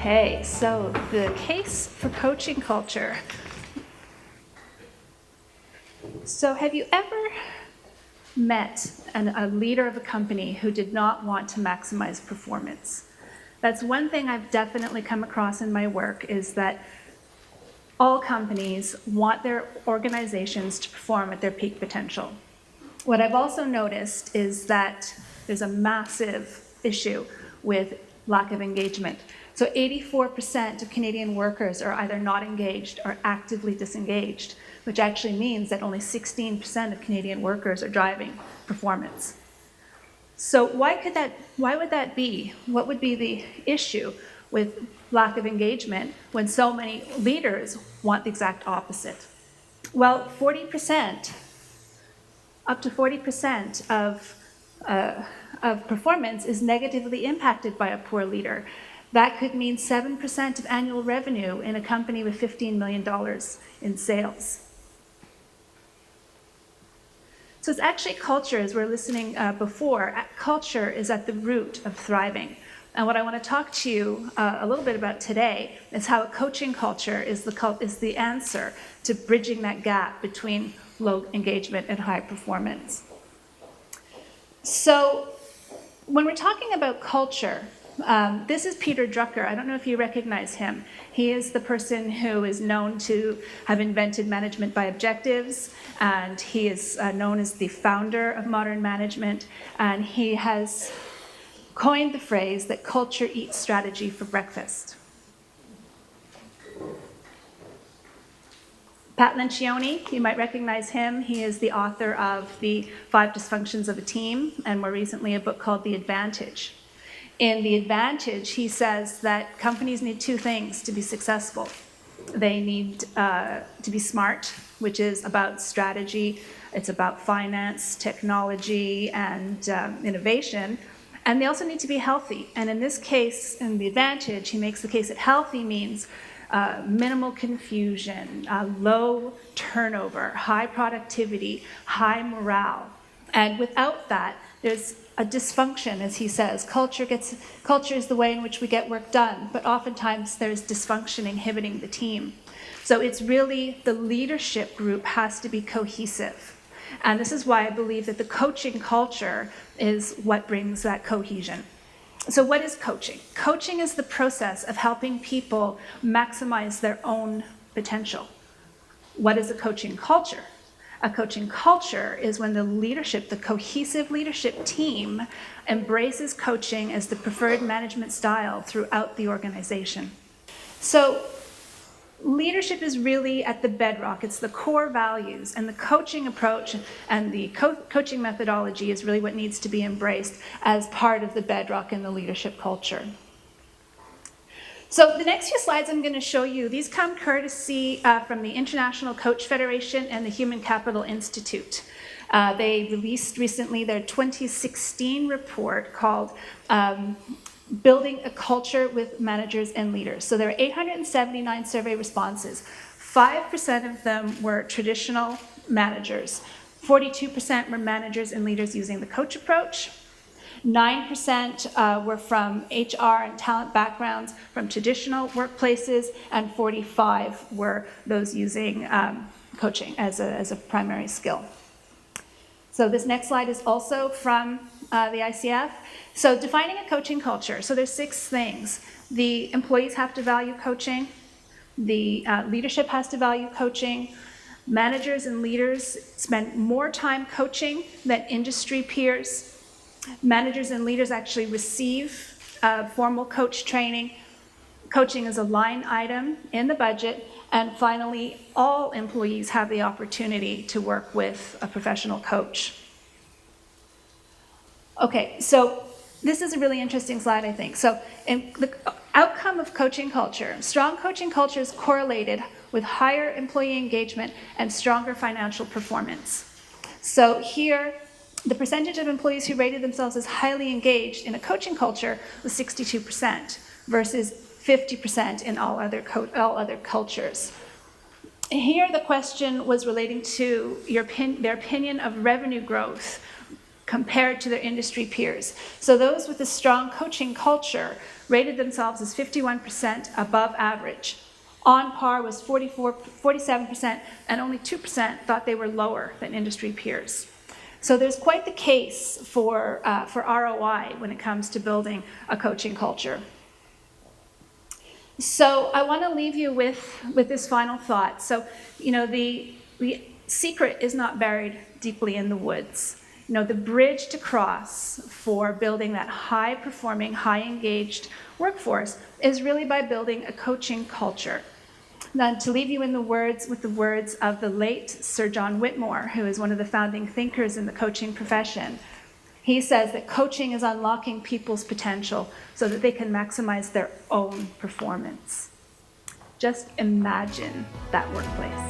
Okay, so the case for coaching culture. So have you ever met a leader of a company who did not want to maximize performance? That's one thing I've definitely come across in my work, is that all companies want their organizations to perform at their peak potential. What I've also noticed is that there's a massive issue with lack of engagement. So 84% of Canadian workers are either not engaged or actively disengaged, which actually means that only 16% of Canadian workers are driving performance. So why would that be? What would be the issue with lack of engagement when so many leaders want the exact opposite? Well, 40%, up to 40% of performance is negatively impacted by a poor leader. That could mean 7% of annual revenue in a company with $15 million in sales. So it's actually culture, as we're listening before. Culture is at the root of thriving. And what I want to talk to you a little bit about today is how a coaching culture is the answer to bridging that gap between low engagement and high performance. So when we're talking about culture, this is Peter Drucker. I don't know if you recognize him. He is the person who is known to have invented management by objectives, and he is known as the founder of modern management, and he has coined the phrase that culture eats strategy for breakfast. Pat Lencioni, you might recognize him. He is the author of The 5 Dysfunctions of a Team, and more recently a book called The Advantage. In The Advantage, he says that companies need two things to be successful. They need to be smart, which is about strategy. It's about finance, technology, and innovation. And they also need to be healthy. And in this case, in The Advantage, he makes the case that healthy means minimal confusion, low turnover, high productivity, high morale. And without that, there's a dysfunction, as he says. Culture is the way in which we get work done, but oftentimes there's dysfunction inhibiting the team. So it's really the leadership group has to be cohesive. And this is why I believe that the coaching culture is what brings that cohesion. So what is coaching? Coaching is the process of helping people maximize their own potential. What is a coaching culture? A coaching culture is when the leadership, the cohesive leadership team, embraces coaching as the preferred management style throughout the organization. So leadership is really at the bedrock. It's the core values, and the coaching approach and the coaching methodology is really what needs to be embraced as part of the bedrock in the leadership culture. So the next few slides I'm going to show you, these come courtesy from the International Coach Federation and the Human Capital Institute. They released recently their 2016 report called Building a Culture with Managers and Leaders. So there are 879 survey responses. 5% of them were traditional managers. 42% were managers and leaders using the coach approach. 9% were from HR and talent backgrounds from traditional workplaces, and 45 were those using coaching as a primary skill. So this next slide is also from the ICF. So defining a coaching culture. So there's 6 things. The employees have to value coaching. The leadership has to value coaching. Managers and leaders spend more time coaching than industry peers. Managers and leaders actually receive formal coach training. Coaching is a line item in the budget. And finally, all employees have the opportunity to work with a professional coach. Okay, so this is a really interesting slide, I think. So in the outcome of coaching culture, strong coaching culture is correlated with higher employee engagement and stronger financial performance. So here, the percentage of employees who rated themselves as highly engaged in a coaching culture was 62% versus 50% in all other cultures. Here, the question was relating to their opinion of revenue growth compared to their industry peers. So those with a strong coaching culture rated themselves as 51% above average. On par was 47%, and only 2% thought they were lower than industry peers. So there's quite the case for ROI when it comes to building a coaching culture. So I want to leave you with this final thought. So, the secret is not buried deeply in the woods. The bridge to cross for building that high-performing, high-engaged workforce is really by building a coaching culture. Now, to leave you with the words of the late Sir John Whitmore, who is one of the founding thinkers in the coaching profession. He says that coaching is unlocking people's potential so that they can maximize their own performance. Just imagine that workplace.